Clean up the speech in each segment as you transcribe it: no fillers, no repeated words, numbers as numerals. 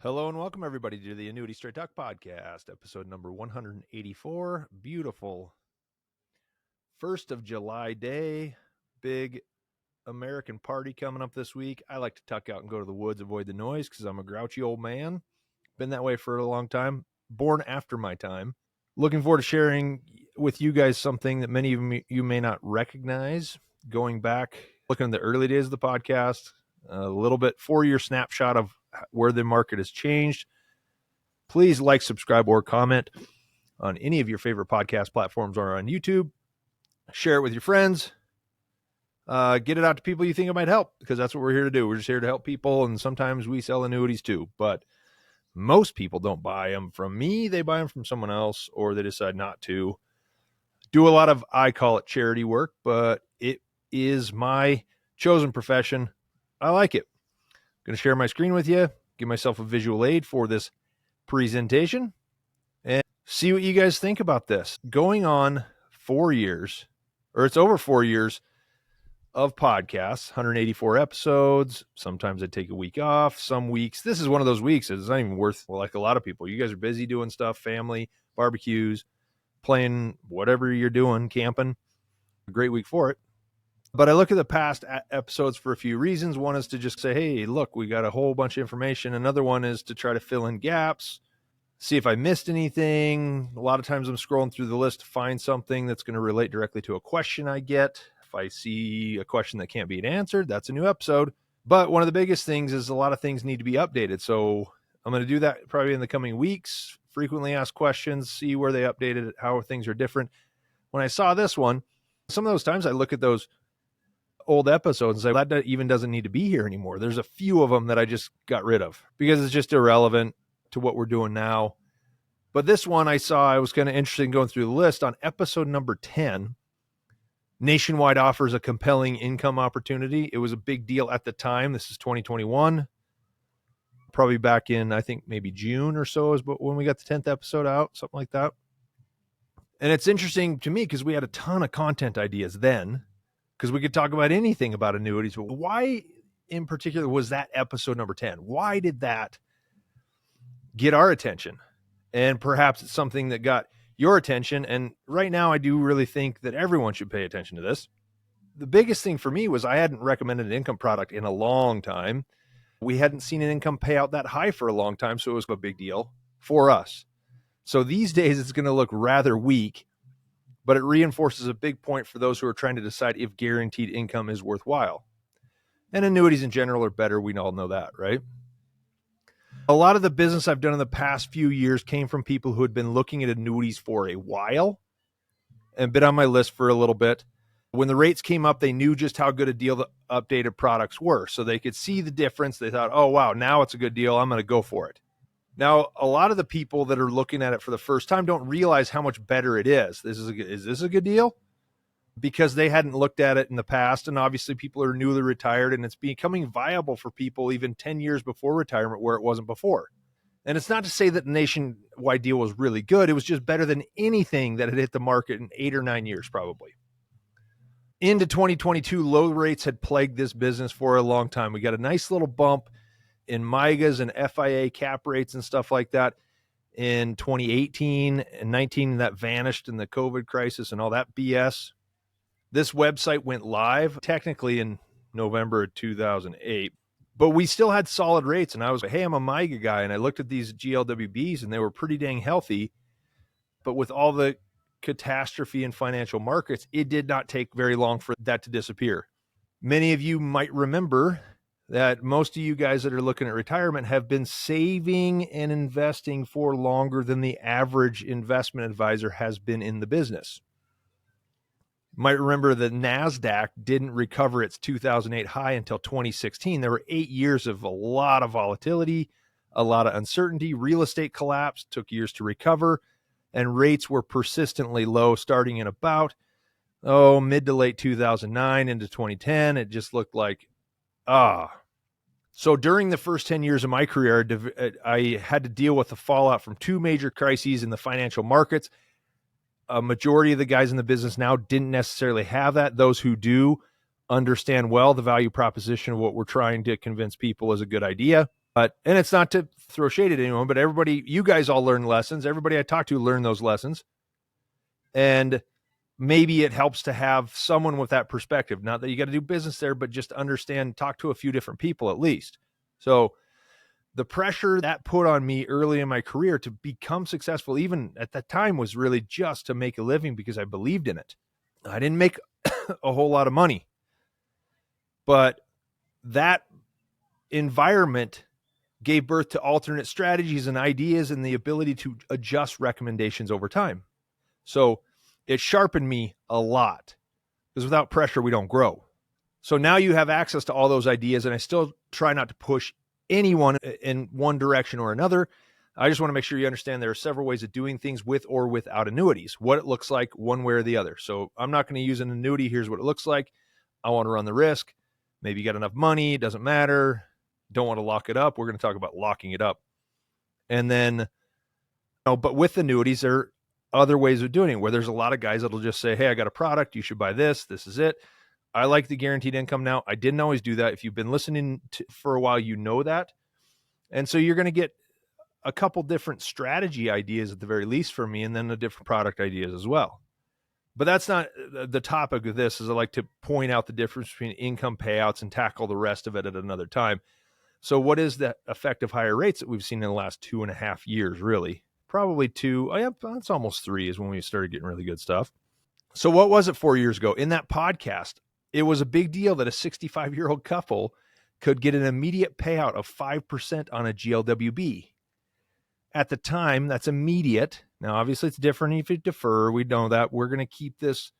Hello and welcome everybody to the Annuity Straight Talk podcast, episode number 184. Beautiful 1st of July day, big American party coming up this week. I like to tuck out and go to the woods, avoid the noise because I'm a grouchy old man. Been that way for a long time, born after my time. Looking forward to sharing with you guys something that many of you may not recognize. Going back, looking at the early days of the podcast, a little bit 4-year snapshot of where the market has changed. Please like, subscribe, or comment on any of your favorite podcast platforms or on YouTube. Share it with your friends. Get it out to people you think it might help, because that's what we're here to do. We're just here to help people, and sometimes we sell annuities too. But most people don't buy them from me. They buy them from someone else, or they decide not to. Do a lot of, I call it charity work, but it is my chosen profession. I like it. I'm going to share my screen with you, give myself a visual aid for this presentation, and see what you guys think about this. Going on 4 years, or it's over 4 years of podcasts, 184 episodes. Sometimes I take a week off. Some weeks, this is one of those weeks, it's not even worth, like a lot of people. You guys are busy doing stuff, family, barbecues, playing, whatever you're doing, camping. A great week for it. But I look at the past episodes for a few reasons. One is to just say, hey, look, we got a whole bunch of information. Another one is to try to fill in gaps, see if I missed anything. A lot of times I'm scrolling through the list to find something that's going to relate directly to a question I get. If I see a question that can't be answered, that's a new episode. But one of the biggest things is a lot of things need to be updated. So I'm going to do that probably in the coming weeks. Frequently asked questions, see where they updated it, how things are different. When I saw this one, some of those times I look at those old episodes and say, that even doesn't need to be here anymore. There's a few of them that I just got rid of because it's just irrelevant to what we're doing now. But this one I saw, I was kind of interested in going through the list. On episode number 10, Nationwide offers a compelling income opportunity. It was a big deal at the time. This is 2021, probably back in, I think maybe June or so is when we got the 10th episode out, something like that. And it's interesting to me because we had a ton of content ideas then, because we could talk about anything about annuities. But why in particular was that episode number 10? Why did that get our attention? And perhaps it's something that got your attention. And right now, I do really think that everyone should pay attention to this. The biggest thing for me was I hadn't recommended an income product in a long time. We hadn't seen an income payout that high for a long time, so it was a big deal for us. So these days, it's going to look rather weak, but it reinforces a big point for those who are trying to decide if guaranteed income is worthwhile. And annuities in general are better. We all know that, right? A lot of the business I've done in the past few years came from people who had been looking at annuities for a while and been on my list for a little bit. When the rates came up, they knew just how good a deal the updated products were. So they could see the difference. They thought, oh, wow, now it's a good deal. I'm going to go for it. Now, a lot of the people that are looking at it for the first time don't realize how much better it is. Is this a good deal? Because they hadn't looked at it in the past. And obviously people are newly retired, and it's becoming viable for people even 10 years before retirement where it wasn't before. And it's not to say that the nationwide deal was really good. It was just better than anything that had hit the market in 8 or 9 years, probably. Into 2022, low rates had plagued this business for a long time. We got a nice little bump in MIGAs and FIA cap rates and stuff like that in 2018 and 19. That vanished in the COVID crisis and all that BS. This website went live technically in November of 2008, but we still had solid rates. And I was like, hey, I'm a MIGA guy. And I looked at these GLWBs and they were pretty dang healthy. But with all the catastrophe in financial markets, it did not take very long for that to disappear. Many of you might remember that most of you guys that are looking at retirement have been saving and investing for longer than the average investment advisor has been in the business. You might remember the NASDAQ didn't recover its 2008 high until 2016. There were 8 years of a lot of volatility, a lot of uncertainty. Real estate collapsed, took years to recover, and rates were persistently low starting in about, mid to late 2009 into 2010. It just looked like, So during the first 10 years of my career, I had to deal with the fallout from 2 major crises in the financial markets. A majority of the guys in the business now didn't necessarily have that. Those who do understand well the value proposition of what we're trying to convince people is a good idea. And it's not to throw shade at anyone, but everybody, you guys all learn lessons. Everybody I talk to learn those lessons. And maybe it helps to have someone with that perspective. Not that you got to do business there, but just understand, talk to a few different people at least. So the pressure that put on me early in my career to become successful, even at that time, was really just to make a living because I believed in it. I didn't make a whole lot of money, but that environment gave birth to alternate strategies and ideas and the ability to adjust recommendations over time. So it sharpened me a lot, because without pressure, we don't grow. So now you have access to all those ideas, and I still try not to push anyone in one direction or another. I just want to make sure you understand there are several ways of doing things with or without annuities, what it looks like one way or the other. So I'm not going to use an annuity. Here's what it looks like. I want to run the risk. Maybe you got enough money. It doesn't matter. Don't want to lock it up. We're going to talk about locking it up. And then, but with annuities, there are other ways of doing it where there's a lot of guys that'll just say, hey, I got a product. You should buy this. This is it. I like the guaranteed income now. I didn't always do that. If you've been listening for a while, you know that. And so you're going to get a couple different strategy ideas at the very least for me, and then the different product ideas as well. But that's not the topic of this, is I like to point out the difference between income payouts and tackle the rest of it at another time. So what is the effect of higher rates that we've seen in the last 2.5 years, really? Probably 2. It's almost 3 is when we started getting really good stuff. So what was it 4 years ago? In that podcast, it was a big deal that a 65-year-old couple could get an immediate payout of 5% on a GLWB. At the time, that's immediate. Now, obviously, it's different if you defer. We know that. We're going to keep this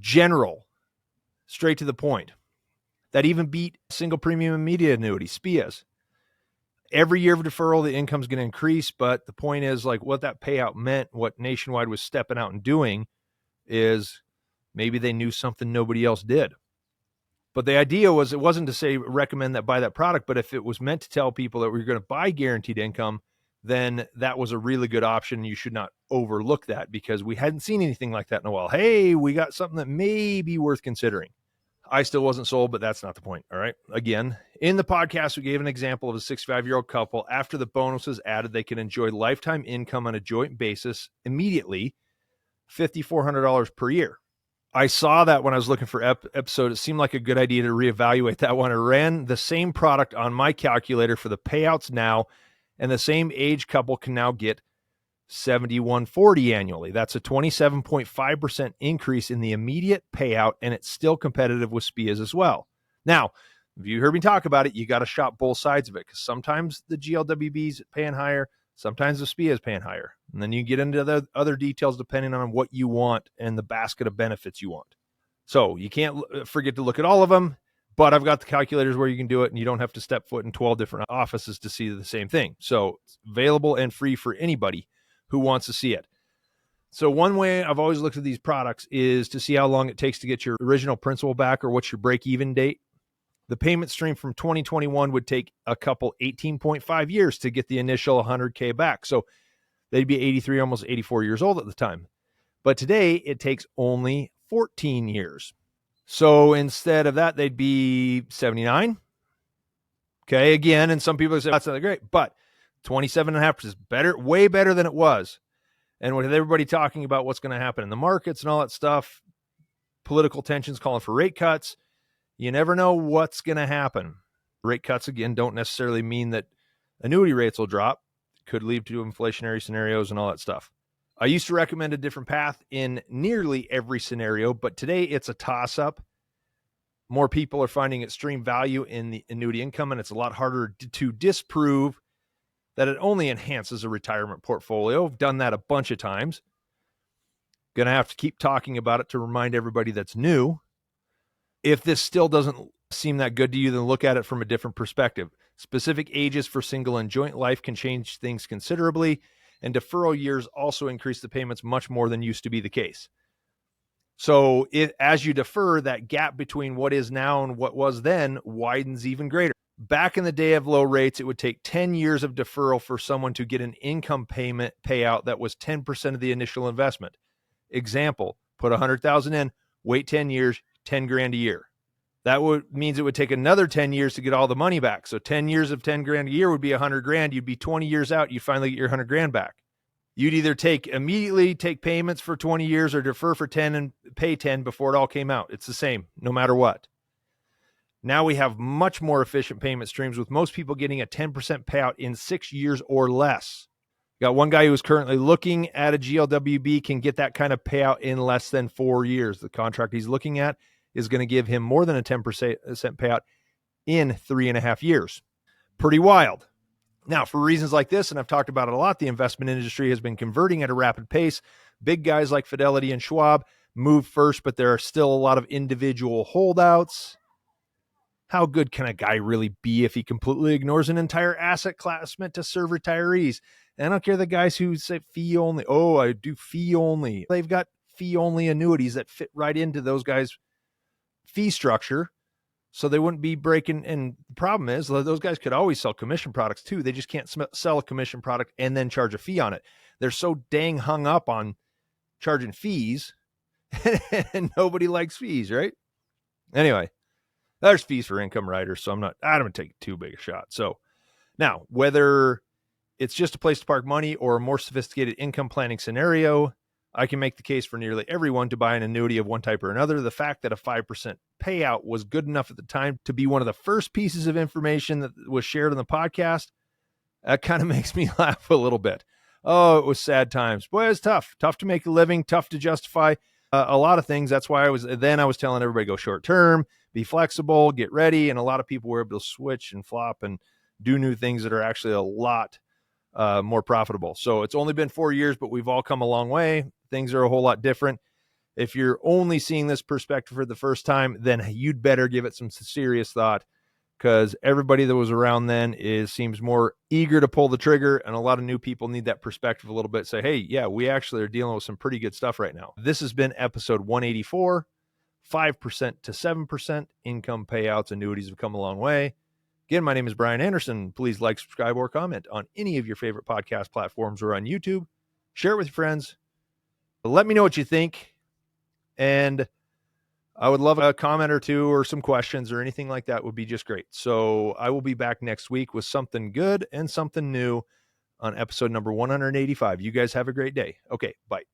general, straight to the point. That even beat single premium immediate annuity, SPIAs. Every year of deferral, the income's going to increase, but the point is, like, what that payout meant, what Nationwide was stepping out and doing, is maybe they knew something nobody else did. But the idea was, it wasn't to say recommend that buy that product, but if it was meant to tell people that we're going to buy guaranteed income, then that was a really good option. You should not overlook that, because we hadn't seen anything like that in a while. Hey, we got something that may be worth considering. I still wasn't sold, but that's not the point. All right. Again, in the podcast, we gave an example of a 65-year-old couple. After the bonuses added, they can enjoy lifetime income on a joint basis immediately, $5,400 per year. I saw that when I was looking for episode. It seemed like a good idea to reevaluate that one. I ran the same product on my calculator for the payouts now, and the same age couple can now get $7,140 annually. That's a 27.5% increase in the immediate payout, and it's still competitive with SPIAs as well. Now, if you heard me talk about it, you got to shop both sides of it, because sometimes the GLWB's paying higher, sometimes the SPIA's paying higher. And then you get into the other details depending on what you want and the basket of benefits you want. So you can't forget to look at all of them, but I've got the calculators where you can do it, and you don't have to step foot in 12 different offices to see the same thing. So it's available and free for anybody who wants to see it. So one way I've always looked at these products is to see how long it takes to get your original principal back, or what's your break-even date. The payment stream from 2021 would take a couple 18.5 years to get the initial $100K back. So they'd be 83, almost 84 years old at the time. But today it takes only 14 years. So instead of that, they'd be 79. Okay, again, and some people say that's not great, but 27.5% is better, way better than it was. And with everybody talking about what's going to happen in the markets and all that stuff, political tensions calling for rate cuts, you never know what's going to happen. Rate cuts, again, don't necessarily mean that annuity rates will drop. Could lead to inflationary scenarios and all that stuff. I used to recommend a different path in nearly every scenario, but today it's a toss-up. More people are finding extreme value in the annuity income, and it's a lot harder to disprove that it only enhances a retirement portfolio. I've done that a bunch of times. Going to have to keep talking about it to remind everybody that's new. If this still doesn't seem that good to you, then look at it from a different perspective. Specific ages for single and joint life can change things considerably, and deferral years also increase the payments much more than used to be the case. So as you defer, that gap between what is now and what was then widens even greater. Back in the day of low rates, it would take 10 years of deferral for someone to get an income payment payout that was 10% of the initial investment. Example, put $100,000 in, wait 10 years, 10 grand a year. That means it would take another 10 years to get all the money back. So 10 years of 10 grand a year would be 100 grand. You'd be 20 years out. You finally get your 100 grand back. You'd either immediately take payments for 20 years or defer for 10 and pay 10 before it all came out. It's the same, no matter what. Now we have much more efficient payment streams, with most people getting a 10% payout in 6 years or less. Got one guy who is currently looking at a GLWB can get that kind of payout in less than 4 years. The contract he's looking at is going to give him more than a 10% payout in 3.5 years. Pretty wild. Now, for reasons like this, and I've talked about it a lot, the investment industry has been converting at a rapid pace. Big guys like Fidelity and Schwab move first, but there are still a lot of individual holdouts. How good can a guy really be if he completely ignores an entire asset class meant to serve retirees? And I don't care the guys who say fee only. Oh, I do fee only. They've got fee only annuities that fit right into those guys' fee structure, so they wouldn't be breaking. And the problem is those guys could always sell commission products too. They just can't sell a commission product and then charge a fee on it. They're so dang hung up on charging fees and nobody likes fees, right? Anyway, there's fees for income riders, so I don't take too big a shot. So now, whether it's just a place to park money or a more sophisticated income planning scenario, I can make the case for nearly everyone to buy an annuity of one type or another. The fact that a 5% payout was good enough at the time to be one of the first pieces of information that was shared on the podcast, that kind of makes me laugh a little bit. Oh, it was sad times. Boy, it was tough to make a living, tough to justify a lot of things. That's why I was telling everybody, go short term, be flexible, get ready. And a lot of people were able to switch and flop and do new things that are actually a lot more profitable. So it's only been 4 years, but we've all come a long way. Things are a whole lot different. If you're only seeing this perspective for the first time, then you'd better give it some serious thought, because everybody that was around then seems more eager to pull the trigger, and a lot of new people need that perspective a little bit. Say, hey, yeah, we actually are dealing with some pretty good stuff right now. This has been episode 184, 5% to 7% income payouts. Annuities have come a long way. Again, my name is Brian Anderson. Please like, subscribe, or comment on any of your favorite podcast platforms or on YouTube. Share it with your friends. Let me know what you think. And I would love a comment or two or some questions or anything like that would be just great. So I will be back next week with something good and something new on episode number 185. You guys have a great day. Okay, bye.